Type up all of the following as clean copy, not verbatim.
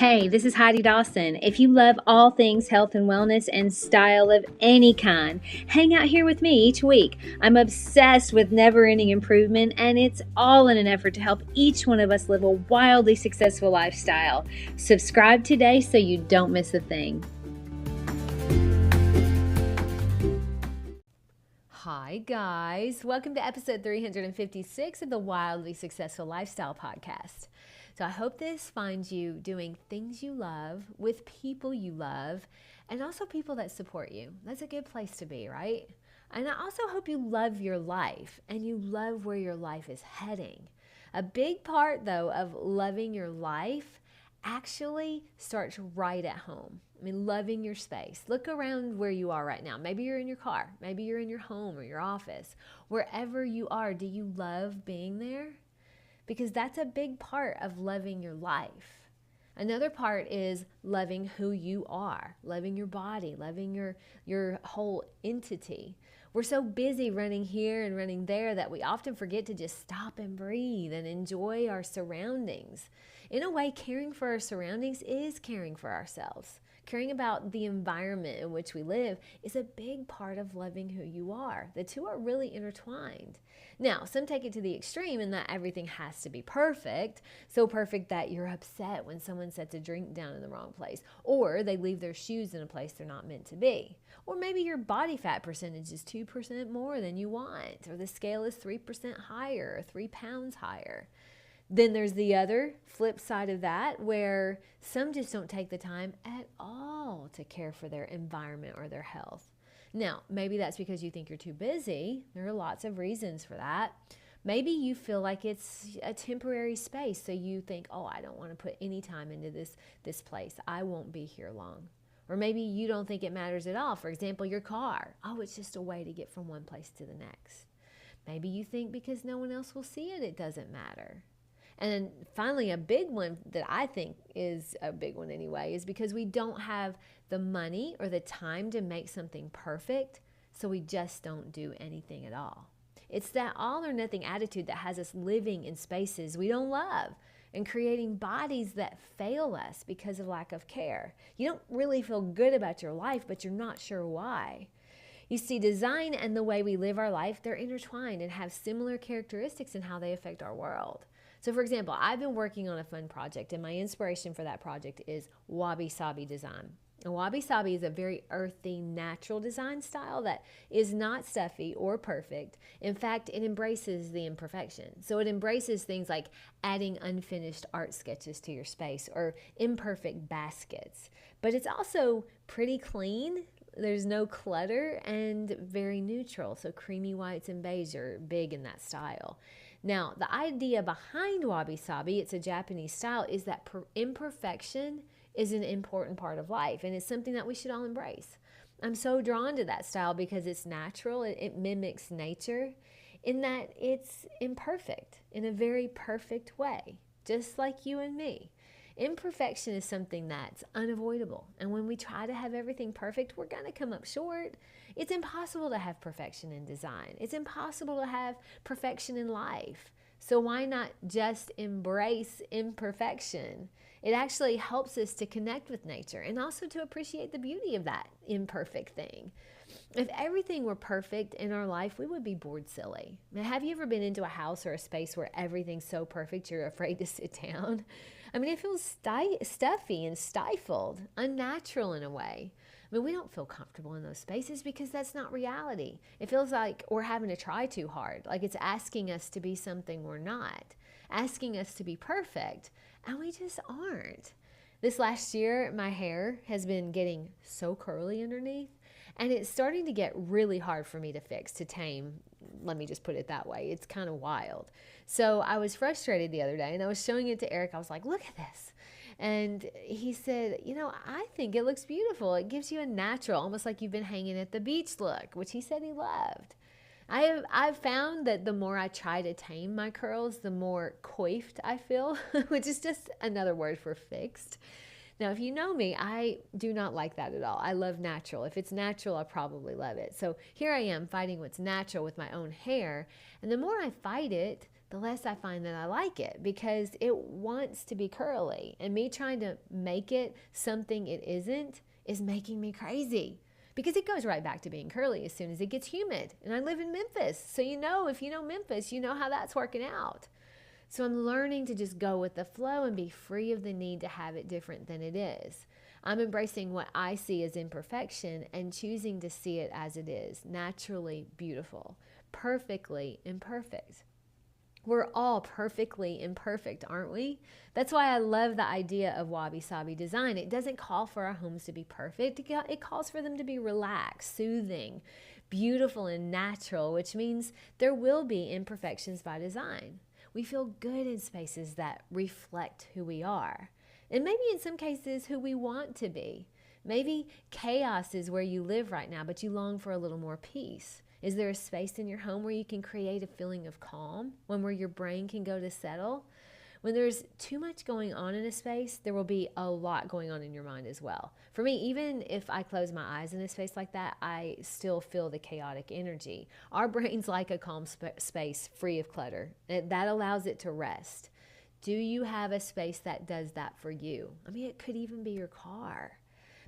Hey, this is Heidi Dawson. If you love all things health and wellness and style of any kind, hang out here with me each week. I'm obsessed with never-ending improvement, and it's all in an effort to help each one of us live a wildly successful lifestyle. Subscribe today so you don't miss a thing. Hi, guys. Welcome to episode 356 of the Wildly Successful Lifestyle Podcast. So I hope this finds you doing things you love with people you love and also people that support you. That's a good place to be, right? And I also hope you love your life and you love where your life is heading. A big part, though, of loving your life actually starts right at home. I mean, loving your space. Look around where you are right now. Maybe you're in your car. Maybe you're in your home or your office. Wherever you are, do you love being there? Because that's a big part of loving your life. Another part is loving who you are, loving your body, loving your whole entity. We're so busy running here and running there that we often forget to just stop and breathe and enjoy our surroundings. In a way, caring for our surroundings is caring for ourselves. Caring about the environment in which we live is a big part of loving who you are. The two are really intertwined. Now, some take it to the extreme in that everything has to be perfect, so perfect that you're upset when someone sets a drink down in the wrong place, or they leave their shoes in a place they're not meant to be. Or maybe your body fat percentage is 2% more than you want, or the scale is 3% higher, or 3 pounds higher. Then there's the other flip side of that where some just don't take the time at all to care for their environment or their health. Now, maybe that's because you think you're too busy. There are lots of reasons for that. Maybe you feel like it's a temporary space, so you think, oh, I don't want to put any time into this place. I won't be here long. Or maybe you don't think it matters at all. For example, your car. Oh, it's just a way to get from one place to the next. Maybe you think because no one else will see it, it doesn't matter. And then finally, a big one that I think is a big one anyway is because we don't have the money or the time to make something perfect, so we just don't do anything at all. It's that all or nothing attitude that has us living in spaces we don't love and creating bodies that fail us because of lack of care. You don't really feel good about your life, but you're not sure why. You see, design and the way we live our life, they're intertwined and have similar characteristics in how they affect our world. So for example, I've been working on a fun project, and my inspiration for that project is wabi-sabi design. And wabi-sabi is a very earthy, natural design style that is not stuffy or perfect. In fact, it embraces the imperfection. So it embraces things like adding unfinished art sketches to your space or imperfect baskets. But it's also pretty clean. There's no clutter and very neutral. So creamy whites and beige are big in that style. Now, the idea behind wabi-sabi, it's a Japanese style, is that imperfection is an important part of life, and it's something that we should all embrace. I'm so drawn to that style because it's natural. It mimics nature in that it's imperfect in a very perfect way, just like you and me. Imperfection is something that's unavoidable. And when we try to have everything perfect, we're going to come up short. It's impossible to have perfection in design. It's impossible to have perfection in life. So why not just embrace imperfection? It actually helps us to connect with nature and also to appreciate the beauty of that imperfect thing. If everything were perfect in our life, we would be bored silly. Now, have you ever been into a house or a space where everything's so perfect you're afraid to sit down? I mean, it feels stuffy and stifled, unnatural in a way. I mean, we don't feel comfortable in those spaces because that's not reality. It feels like we're having to try too hard, like it's asking us to be something we're not, asking us to be perfect, and we just aren't. This last year, my hair has been getting so curly underneath, and it's starting to get really hard for me to fix, to tame. Let me just put it that way. It's kind of wild. So I was frustrated the other day, and I was showing it to Eric. I was like, look at this. And he said, I think it looks beautiful. It gives you a natural, almost like you've been hanging at the beach look, which he said he loved. I've found that the more I try to tame my curls, the more coiffed I feel, which is just another word for fixed. Now, if you know me, I do not like that at all. I love natural. If it's natural, I probably love it. So here I am fighting what's natural with my own hair. And the more I fight it, the less I find that I like it, because it wants to be curly, and me trying to make it something it isn't is making me crazy, because it goes right back to being curly as soon as it gets humid. And I live in Memphis, so if you know Memphis, you know how that's working out. So I'm learning to just go with the flow and be free of the need to have it different than it is. I'm embracing what I see as imperfection and choosing to see it as it is, naturally beautiful, perfectly imperfect. We're all perfectly imperfect, aren't we? That's why I love the idea of wabi-sabi design. It doesn't call for our homes to be perfect. It calls for them to be relaxed, soothing, beautiful, and natural, which means there will be imperfections by design. We feel good in spaces that reflect who we are, and maybe in some cases who we want to be. Maybe chaos is where you live right now, but you long for a little more peace. Is there a space in your home where you can create a feeling of calm, one where your brain can go to settle? When there's too much going on in a space, there will be a lot going on in your mind as well. For me, even if I close my eyes in a space like that, I still feel the chaotic energy. Our brains like a calm space free of clutter. That allows it to rest. Do you have a space that does that for you? I mean, it could even be your car.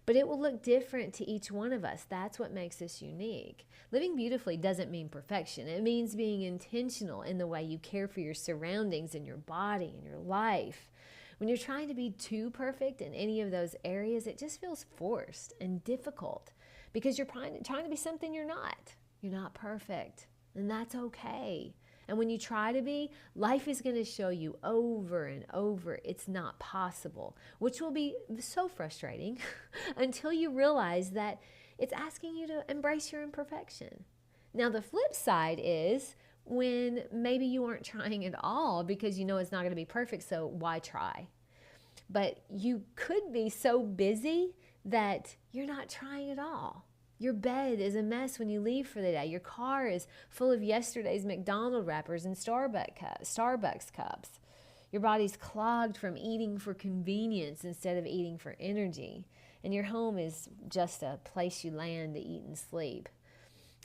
But it will look different to each one of us. That's what makes us unique. Living beautifully doesn't mean perfection. It means being intentional in the way you care for your surroundings and your body and your life. When you're trying to be too perfect in any of those areas, it just feels forced and difficult, because you're trying to be something you're not. You're not perfect, and that's okay. And when you try to be, life is going to show you over and over it's not possible, which will be so frustrating until you realize that it's asking you to embrace your imperfection. Now, the flip side is when maybe you aren't trying at all because you know it's not going to be perfect, so why try? But you could be so busy that you're not trying at all. Your bed is a mess when you leave for the day. Your car is full of yesterday's McDonald wrappers and Starbucks cups. Your body's clogged from eating for convenience instead of eating for energy. And your home is just a place you land to eat and sleep.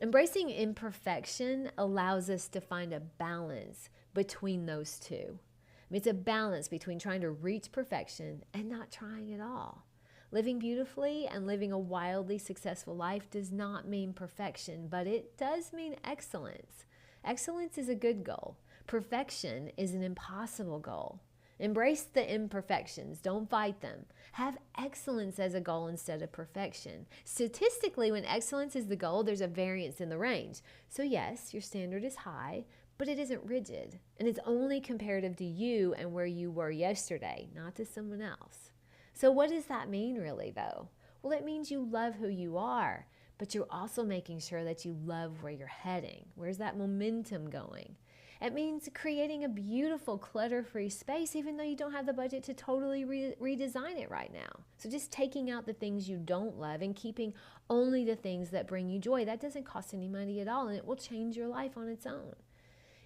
Embracing imperfection allows us to find a balance between those two. I mean, it's a balance between trying to reach perfection and not trying at all. Living beautifully and living a wildly successful life does not mean perfection, but it does mean excellence. Excellence is a good goal. Perfection is an impossible goal. Embrace the imperfections. Don't fight them. Have excellence as a goal instead of perfection. Statistically, when excellence is the goal, there's a variance in the range. So yes, your standard is high, but it isn't rigid. And it's only comparative to you and where you were yesterday, not to someone else. So what does that mean really, though? Well, it means you love who you are, but you're also making sure that you love where you're heading. Where's that momentum going? It means creating a beautiful, clutter-free space, even though you don't have the budget to totally redesign it right now. So just taking out the things you don't love and keeping only the things that bring you joy. That doesn't cost any money at all, and it will change your life on its own.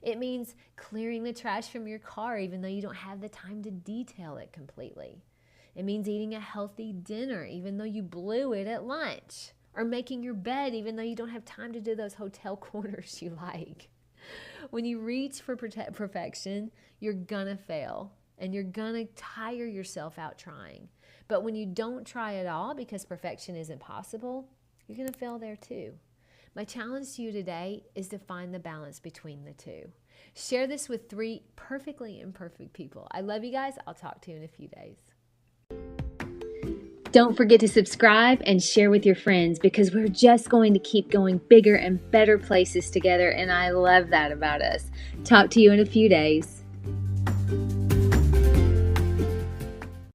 It means clearing the trash from your car, even though you don't have the time to detail it completely. It means eating a healthy dinner, even though you blew it at lunch. Or making your bed, even though you don't have time to do those hotel corners you like. When you reach for perfection, you're gonna fail. And you're gonna tire yourself out trying. But when you don't try at all because perfection isn't possible, you're gonna fail there too. My challenge to you today is to find the balance between the two. Share this with 3 perfectly imperfect people. I love you guys. I'll talk to you in a few days. Don't forget to subscribe and share with your friends, because we're just going to keep going bigger and better places together, and I love that about us. Talk to you in a few days.